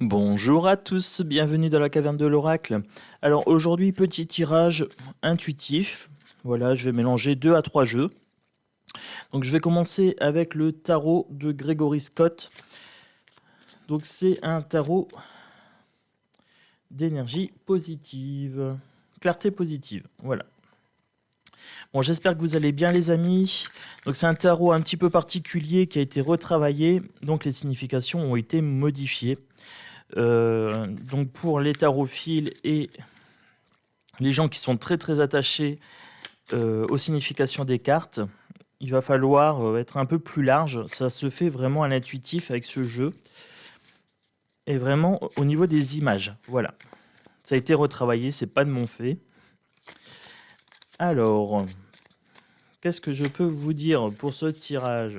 Bonjour à tous, bienvenue dans la caverne de l'oracle. Alors aujourd'hui, petit tirage intuitif. Voilà, je vais mélanger 2 à 3 jeux. Donc je vais commencer avec le tarot de Gregory Scott. Donc c'est un tarot d'énergie positive, clarté positive. Voilà. Bon, j'espère que vous allez bien les amis. Donc c'est un tarot un petit peu particulier qui a été retravaillé. Donc les significations ont été modifiées. Donc pour les tarophiles et les gens qui sont très très attachés aux significations des cartes, il va falloir être un peu plus large. Ça se fait vraiment à l'intuitif avec ce jeu. Et vraiment au niveau des images. Voilà. Ça a été retravaillé, c'est pas de mon fait. Alors, qu'est-ce que je peux vous dire pour ce tirage?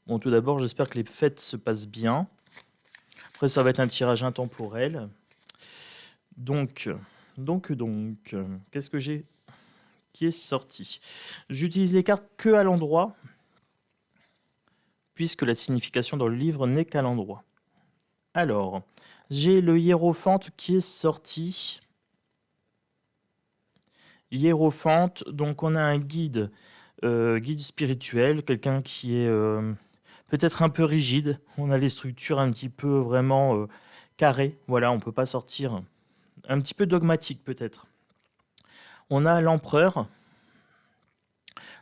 Bon, tout d'abord, j'espère que les fêtes se passent bien. Après, ça va être un tirage intemporel. Donc, qu'est-ce que j'ai qui est sorti? J'utilise les cartes que à l'endroit, puisque la signification dans le livre n'est qu'à l'endroit. Alors, j'ai le hiérophante qui est sorti. Hiérophante, donc on a un guide, guide spirituel, quelqu'un qui est peut-être un peu rigide. On a les structures un petit peu vraiment carrées. Voilà, on ne peut pas sortir. Un petit peu dogmatique peut-être. On a l'empereur.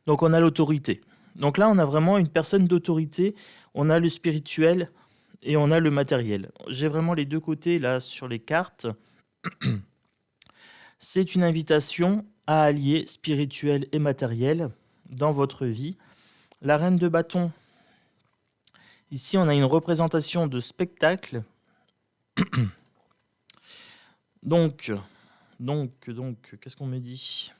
Donc on a l'autorité. Donc là, on a vraiment une personne d'autorité. On a le spirituel et on a le matériel. J'ai vraiment les deux côtés là sur les cartes. C'est une invitation à allier spirituel et matériel dans votre vie. La reine de bâton. Ici, on a une représentation de spectacle. Donc, qu'est-ce qu'on me dit?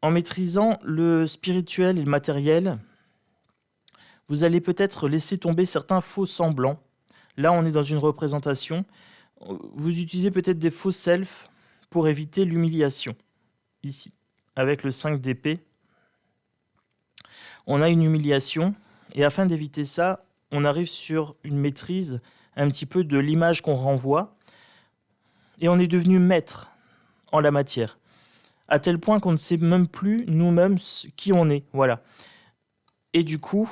En maîtrisant le spirituel et le matériel, vous allez peut-être laisser tomber certains faux semblants. Là, on est dans une représentation. Vous utilisez peut-être des faux selfs pour éviter l'humiliation. Ici, avec le 5 d'épée, on a une humiliation. Et afin d'éviter ça, on arrive sur une maîtrise un petit peu de l'image qu'on renvoie. Et on est devenu maître en la matière. À tel point qu'on ne sait même plus nous-mêmes qui on est. Voilà. Et du coup,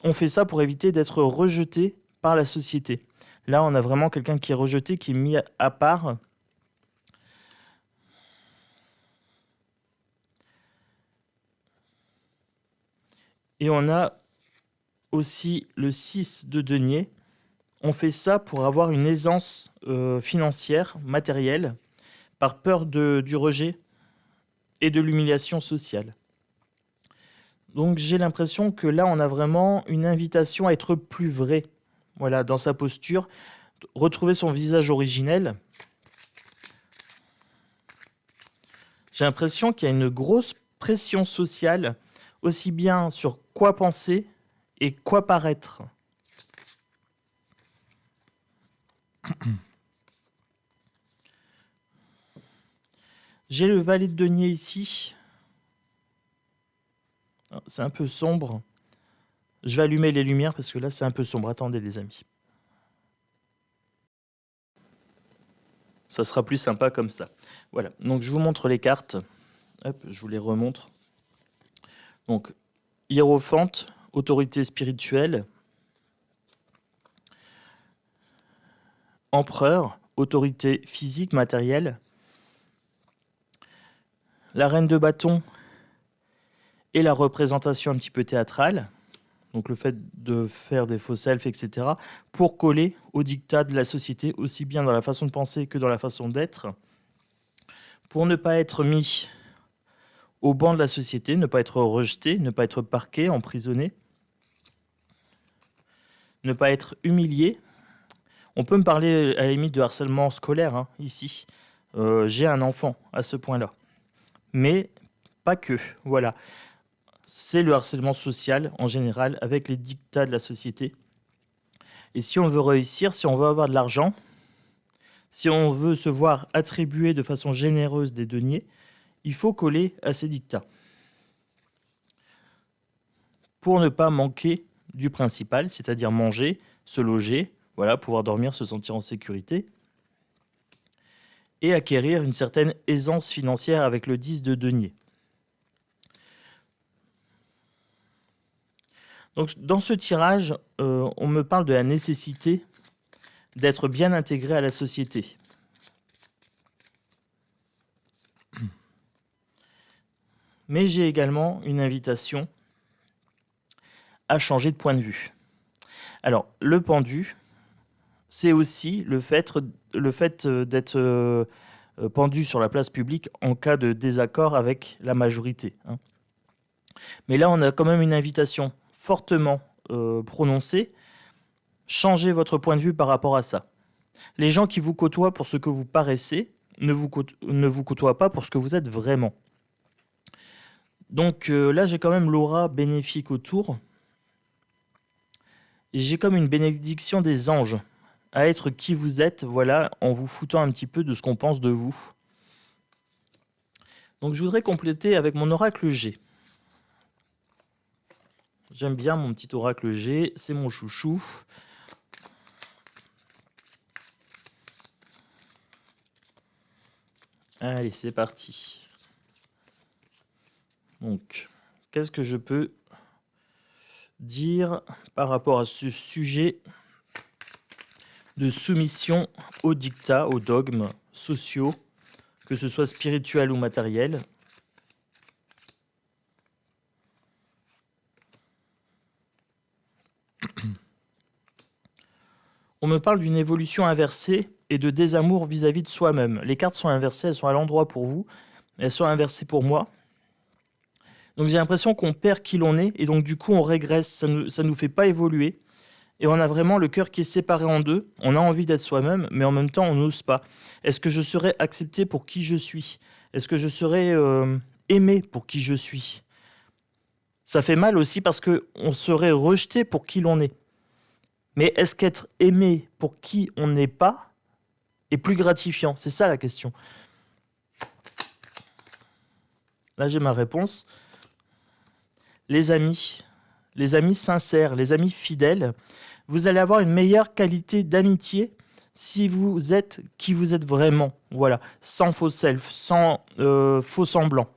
on fait ça pour éviter d'être rejeté par la société. Là, on a vraiment quelqu'un qui est rejeté, qui est mis à part. Et on a aussi le 6 de denier. On fait ça pour avoir une aisance financière, matérielle, par peur du rejet et de l'humiliation sociale. Donc j'ai l'impression que là, on a vraiment une invitation à être plus vrai. Voilà, dans sa posture, retrouver son visage originel. J'ai l'impression qu'il y a une grosse pression sociale, aussi bien sur quoi penser et quoi paraître. J'ai le valet de denier ici. C'est un peu sombre. Je vais allumer les lumières parce que là, c'est un peu sombre. Attendez, les amis. Ça sera plus sympa comme ça. Voilà. Donc, je vous montre les cartes. Hop, je vous les remontre. Donc, hiérophante, autorité spirituelle. Empereur, autorité physique, matérielle. La reine de bâton et la représentation un petit peu théâtrale. Donc le fait de faire des faux selfs, etc. pour coller au diktat de la société, aussi bien dans la façon de penser que dans la façon d'être. Pour ne pas être mis au banc de la société, ne pas être rejeté, ne pas être parqué, emprisonné. Ne pas être humilié. On peut me parler à la limite de harcèlement scolaire, ici. J'ai un enfant à ce point-là. Mais pas que, voilà. C'est le harcèlement social en général avec les dictats de la société. Et si on veut réussir, si on veut avoir de l'argent, si on veut se voir attribuer de façon généreuse des deniers, il faut coller à ces dictats pour ne pas manquer du principal, c'est-à-dire manger, se loger, voilà, pouvoir dormir, se sentir en sécurité, et acquérir une certaine aisance financière avec le 10 de denier. Donc, dans ce tirage, on me parle de la nécessité d'être bien intégré à la société. Mais j'ai également une invitation à changer de point de vue. Alors, le pendu, c'est aussi le fait d'être pendu sur la place publique en cas de désaccord avec la majorité. Mais là, on a quand même une invitation fortement prononcée. Changez votre point de vue par rapport à ça. Les gens qui vous côtoient pour ce que vous paraissez ne vous côtoient pas pour ce que vous êtes vraiment. Donc là, j'ai quand même l'aura bénéfique autour. Et j'ai comme une bénédiction des anges à être qui vous êtes, voilà, en vous foutant un petit peu de ce qu'on pense de vous. Donc je voudrais compléter avec mon oracle G. J'aime bien mon petit oracle G, c'est mon chouchou. Allez, c'est parti. Donc, qu'est-ce que je peux dire par rapport à ce sujet de soumission aux dictats, aux dogmes sociaux, que ce soit spirituel ou matériel? On me parle d'une évolution inversée et de désamour vis-à-vis de soi-même. Les cartes sont inversées, elles sont à l'endroit pour vous, mais elles sont inversées pour moi. Donc j'ai l'impression qu'on perd qui l'on est, et donc du coup on régresse, ça nous fait pas évoluer. Et on a vraiment le cœur qui est séparé en deux. On a envie d'être soi-même, mais en même temps on n'ose pas. Est-ce que je serai accepté pour qui je suis? Est-ce que je serai aimé pour qui je suis? Ça fait mal aussi parce qu'on serait rejeté pour qui l'on est. Mais est-ce qu'être aimé pour qui on n'est pas est plus gratifiant? C'est ça la question. Là j'ai ma réponse. Les amis sincères, les amis fidèles, vous allez avoir une meilleure qualité d'amitié si vous êtes qui vous êtes vraiment, voilà, sans faux self, sans faux semblant.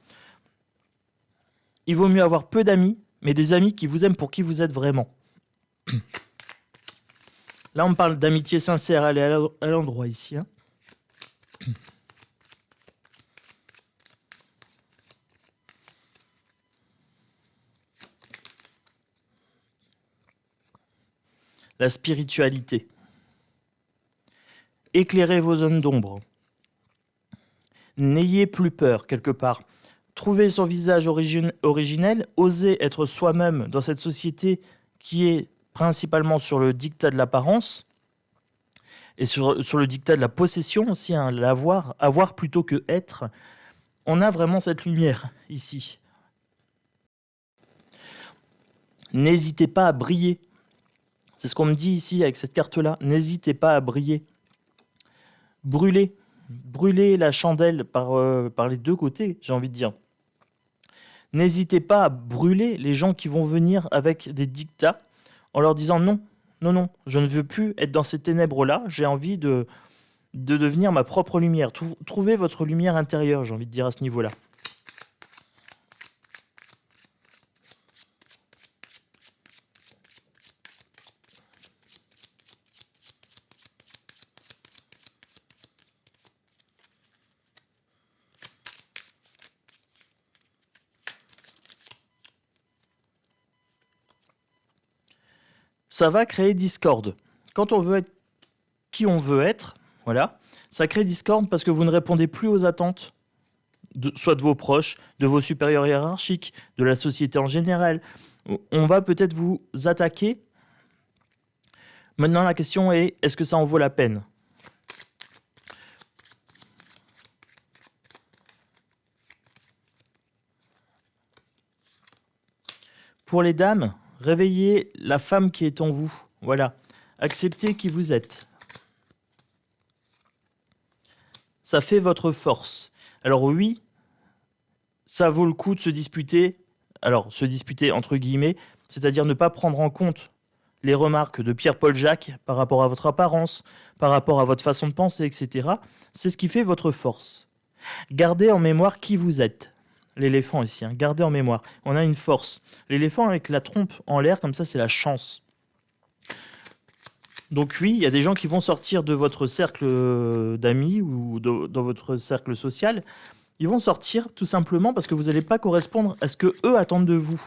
Il vaut mieux avoir peu d'amis, mais des amis qui vous aiment pour qui vous êtes vraiment. Là, on me parle d'amitié sincère, elle est à l'endroit ici. La spiritualité. Éclairez vos zones d'ombre. N'ayez plus peur, quelque part. Trouvez son visage originel, osez être soi-même dans cette société qui est principalement sur le dictat de l'apparence et sur le dictat de la possession aussi, l'avoir, avoir plutôt que être. On a vraiment cette lumière ici. N'hésitez pas à briller. C'est ce qu'on me dit ici avec cette carte-là. N'hésitez pas à briller. Brûlez. Brûlez la chandelle par les deux côtés, j'ai envie de dire. N'hésitez pas à brûler les gens qui vont venir avec des dictats en leur disant non, non, non, je ne veux plus être dans ces ténèbres-là, j'ai envie de devenir ma propre lumière. Trouvez votre lumière intérieure, j'ai envie de dire à ce niveau-là. Ça va créer discorde. Quand on veut être qui on veut être, voilà, ça crée discorde parce que vous ne répondez plus aux attentes, soit de vos proches, de vos supérieurs hiérarchiques, de la société en général. On va peut-être vous attaquer. Maintenant, la question est, est-ce que ça en vaut la peine? Pour les dames, réveillez la femme qui est en vous. Voilà. Acceptez qui vous êtes. Ça fait votre force. Alors oui, ça vaut le coup de se disputer. Alors, se disputer entre guillemets, c'est-à-dire ne pas prendre en compte les remarques de Pierre-Paul Jacques par rapport à votre apparence, par rapport à votre façon de penser, etc. C'est ce qui fait votre force. Gardez en mémoire qui vous êtes. L'éléphant ici, hein. Gardez en mémoire. On a une force. L'éléphant avec la trompe en l'air, comme ça, c'est la chance. Donc oui, il y a des gens qui vont sortir de votre cercle d'amis ou dans votre cercle social. Ils vont sortir tout simplement parce que vous n'allez pas correspondre à ce que eux attendent de vous.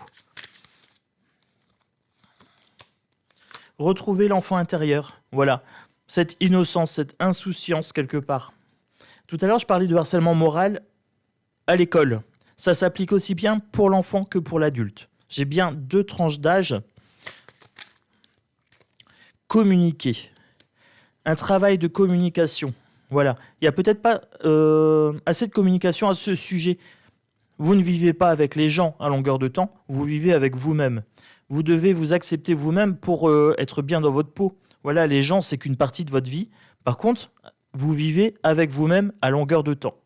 Retrouvez l'enfant intérieur. Voilà. Cette innocence, cette insouciance quelque part. Tout à l'heure, je parlais de harcèlement moral à l'école. Ça s'applique aussi bien pour l'enfant que pour l'adulte. J'ai bien 2 tranches d'âge. Communiquer. Un travail de communication. Voilà. Il n'y a peut-être pas assez de communication à ce sujet. Vous ne vivez pas avec les gens à longueur de temps, vous vivez avec vous-même. Vous devez vous accepter vous-même pour être bien dans votre peau. Voilà, les gens, c'est qu'une partie de votre vie. Par contre, vous vivez avec vous-même à longueur de temps.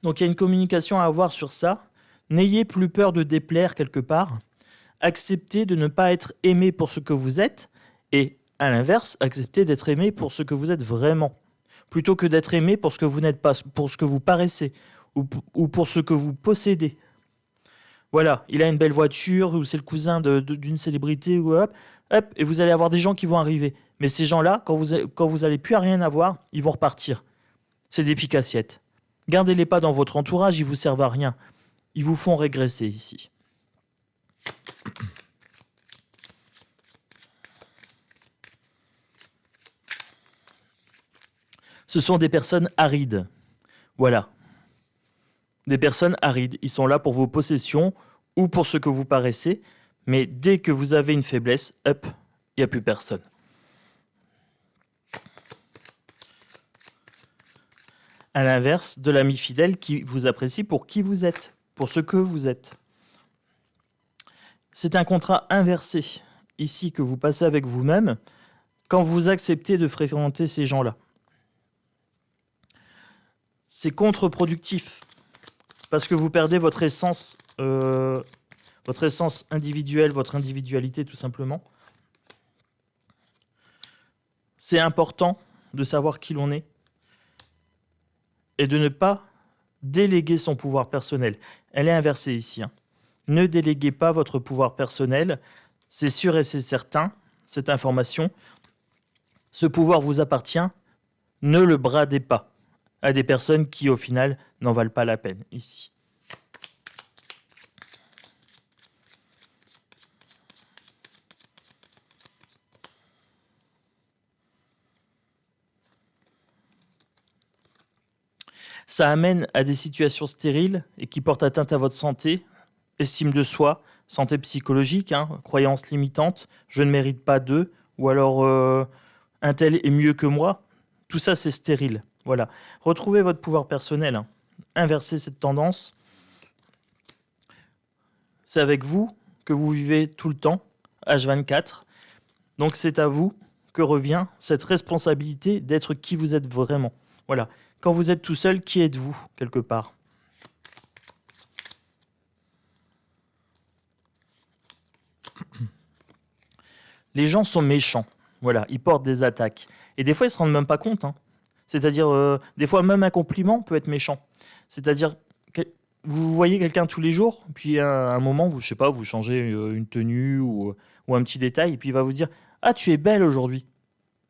Donc il y a une communication à avoir sur ça. N'ayez plus peur de déplaire quelque part. Acceptez de ne pas être aimé pour ce que vous êtes. Et à l'inverse, acceptez d'être aimé pour ce que vous êtes vraiment. Plutôt que d'être aimé pour ce que vous n'êtes pas, pour ce que vous paraissez, ou pour ce que vous possédez. Voilà, il a une belle voiture, ou c'est le cousin d'une célébrité, ou hop, hop, et vous allez avoir des gens qui vont arriver. Mais ces gens-là, quand vous allez plus à rien avoir, ils vont repartir. C'est des pique-assiettes. Gardez-les pas dans votre entourage, ils vous servent à rien. Ils vous font régresser ici. Ce sont des personnes arides. Voilà. Des personnes arides. Ils sont là pour vos possessions ou pour ce que vous paraissez. Mais dès que vous avez une faiblesse, hop, il n'y a plus personne. À l'inverse de l'ami fidèle qui vous apprécie pour qui vous êtes, pour ce que vous êtes. C'est un contrat inversé, ici, que vous passez avec vous-même quand vous acceptez de fréquenter ces gens-là. C'est contre-productif parce que vous perdez votre essence individuelle, votre individualité tout simplement. C'est important de savoir qui l'on est et de ne pas déléguer son pouvoir personnel. Elle est inversée ici. Ne déléguez pas votre pouvoir personnel, c'est sûr et c'est certain, cette information. Ce pouvoir vous appartient, ne le bradez pas à des personnes qui, au final, n'en valent pas la peine, ici. Ça amène à des situations stériles et qui portent atteinte à votre santé, estime de soi, santé psychologique, croyances limitantes, je ne mérite pas d'eux, ou alors un tel est mieux que moi. Tout ça, c'est stérile. Voilà. Retrouvez votre pouvoir personnel. Inversez cette tendance. C'est avec vous que vous vivez tout le temps, H24. Donc c'est à vous que revient cette responsabilité d'être qui vous êtes vraiment. Voilà. Quand vous êtes tout seul, qui êtes-vous, quelque part ? Les gens sont méchants. Voilà, ils portent des attaques. Et des fois, ils ne se rendent même pas compte. C'est-à-dire, des fois, même un compliment peut être méchant. C'est-à-dire, vous voyez quelqu'un tous les jours, puis à un moment, je sais pas, vous changez une tenue ou un petit détail, et puis il va vous dire « Ah, tu es belle aujourd'hui ».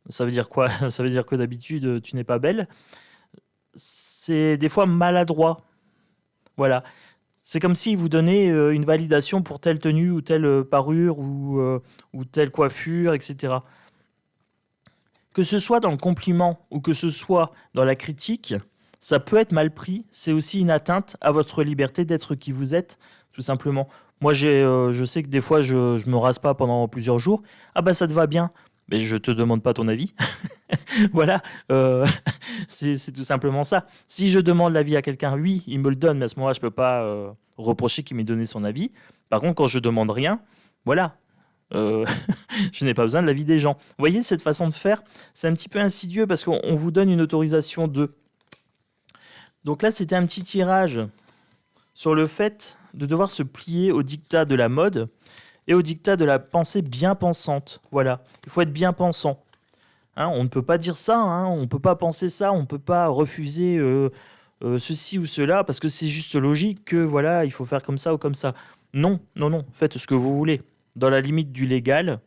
Ça veut dire quoi ? Ça veut dire que d'habitude, tu n'es pas belle. C'est des fois maladroit. Voilà. C'est comme s'il vous donnait une validation pour telle tenue ou telle parure ou telle coiffure, etc. Que ce soit dans le compliment ou que ce soit dans la critique, ça peut être mal pris. C'est aussi une atteinte à votre liberté d'être qui vous êtes, tout simplement. Moi, je sais que des fois, je me rase pas pendant plusieurs jours. Ah bah ça te va bien. Mais je te demande pas ton avis. Voilà, c'est tout simplement ça. Si je demande l'avis à quelqu'un, oui, il me le donne, mais à ce moment-là, je peux pas reprocher qu'il m'ait donné son avis. Par contre, quand je demande rien, voilà, je n'ai pas besoin de l'avis des gens. Vous voyez, cette façon de faire, c'est un petit peu insidieux parce qu'on vous donne une autorisation de. Donc là, c'était un petit tirage sur le fait de devoir se plier au diktat de la mode et au dictat de la pensée bien pensante. Voilà, il faut être bien pensant. Hein, on ne peut pas dire ça, hein, on ne peut pas penser ça, on ne peut pas refuser ceci ou cela parce que c'est juste logique que voilà, il faut faire comme ça ou comme ça. Non, non, non, faites ce que vous voulez. Dans la limite du légal,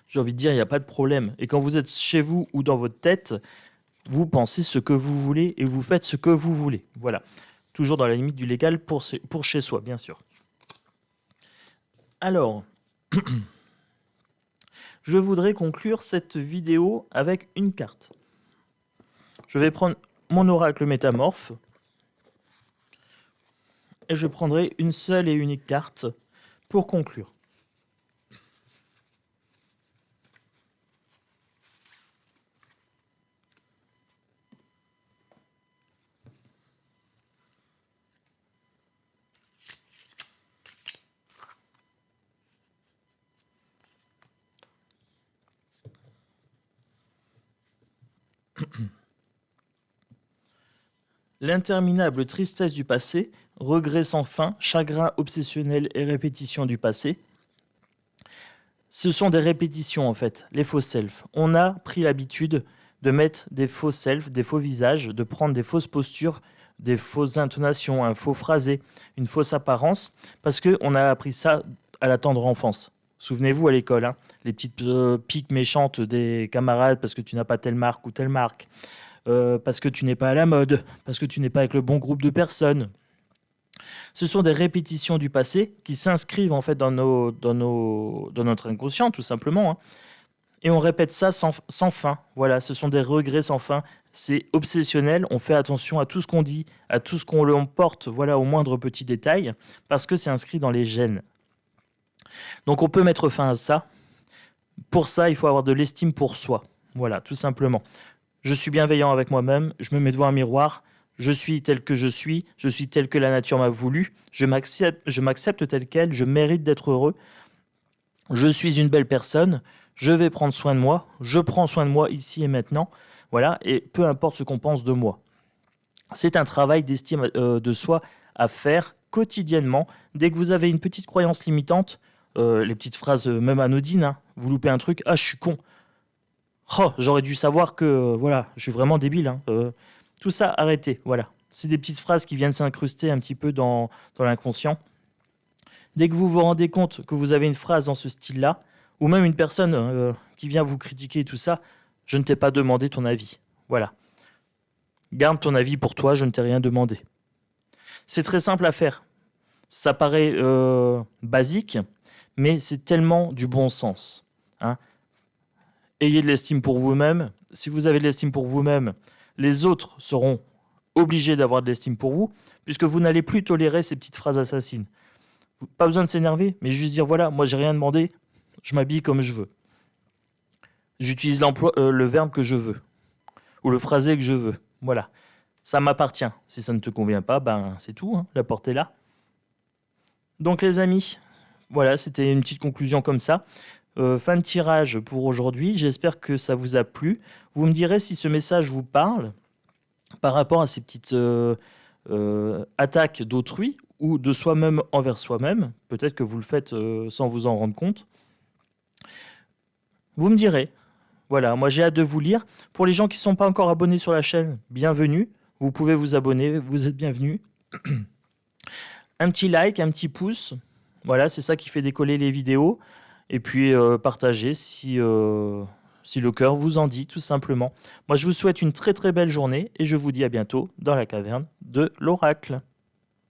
j'ai envie de dire, il n'y a pas de problème. Et quand vous êtes chez vous ou dans votre tête, vous pensez ce que vous voulez et vous faites ce que vous voulez. Voilà. Toujours dans la limite du légal pour chez soi, bien sûr. Alors, je voudrais conclure cette vidéo avec une carte. Je vais prendre mon oracle métamorphe et je prendrai une seule et unique carte pour conclure. L'interminable tristesse du passé, regret sans fin, chagrin obsessionnel et répétition du passé. Ce sont des répétitions en fait, les faux self. On a pris l'habitude de mettre des faux self, des faux visages, de prendre des fausses postures, des fausses intonations, un faux phrasé, une fausse apparence, parce qu'on a appris ça à la tendre enfance. Souvenez-vous à l'école, hein, les petites piques méchantes des camarades parce que tu n'as pas telle marque ou telle marque. Parce que tu n'es pas à la mode, parce que tu n'es pas avec le bon groupe de personnes. Ce sont des répétitions du passé qui s'inscrivent en fait dans notre inconscient, tout simplement. Hein. Et on répète ça sans fin. Voilà, ce sont des regrets sans fin. C'est obsessionnel. On fait attention à tout ce qu'on dit, à tout ce qu'on l'emporte, voilà, au moindre petit détail, parce que c'est inscrit dans les gènes. Donc on peut mettre fin à ça. Pour ça, il faut avoir de l'estime pour soi. Voilà, tout simplement. Je suis bienveillant avec moi-même, je me mets devant un miroir, je suis tel que je suis tel que la nature m'a voulu, je m'accepte tel quel, je mérite d'être heureux, je suis une belle personne, je vais prendre soin de moi, je prends soin de moi ici et maintenant, voilà, et peu importe ce qu'on pense de moi. C'est un travail d'estime de soi à faire quotidiennement. Dès que vous avez une petite croyance limitante, les petites phrases même anodines, hein, vous loupez un truc, ah je suis con. Oh, j'aurais dû savoir que voilà, je suis vraiment débile. Hein. Tout ça, arrêtez. Voilà. C'est des petites phrases qui viennent s'incruster un petit peu dans l'inconscient. Dès que vous vous rendez compte que vous avez une phrase dans ce style-là, ou même une personne qui vient vous critiquer et tout ça, je ne t'ai pas demandé ton avis. Voilà. Garde ton avis pour toi, je ne t'ai rien demandé. C'est très simple à faire. Ça paraît basique, mais c'est tellement du bon sens. Hein. Ayez de l'estime pour vous-même. Si vous avez de l'estime pour vous-même, les autres seront obligés d'avoir de l'estime pour vous, puisque vous n'allez plus tolérer ces petites phrases assassines. Pas besoin de s'énerver, mais juste dire, voilà, moi j'ai rien demandé, je m'habille comme je veux. J'utilise le verbe que je veux, ou le phrasé que je veux. Voilà, ça m'appartient. Si ça ne te convient pas, ben c'est tout, hein, la porte est là. Donc les amis, voilà, c'était une petite conclusion comme ça. Fin de tirage pour aujourd'hui. J'espère que ça vous a plu. Vous me direz si ce message vous parle par rapport à ces petites attaques d'autrui ou de soi-même envers soi-même. Peut-être que vous le faites sans vous en rendre compte. Vous me direz. Voilà, moi j'ai hâte de vous lire. Pour les gens qui ne sont pas encore abonnés sur la chaîne, bienvenue. Vous pouvez vous abonner, vous êtes bienvenus. Un petit like, un petit pouce. Voilà, c'est ça qui fait décoller les vidéos. Et puis partagez si le cœur vous en dit, tout simplement. Moi, je vous souhaite une très très belle journée et je vous dis à bientôt dans la caverne de l'Oracle.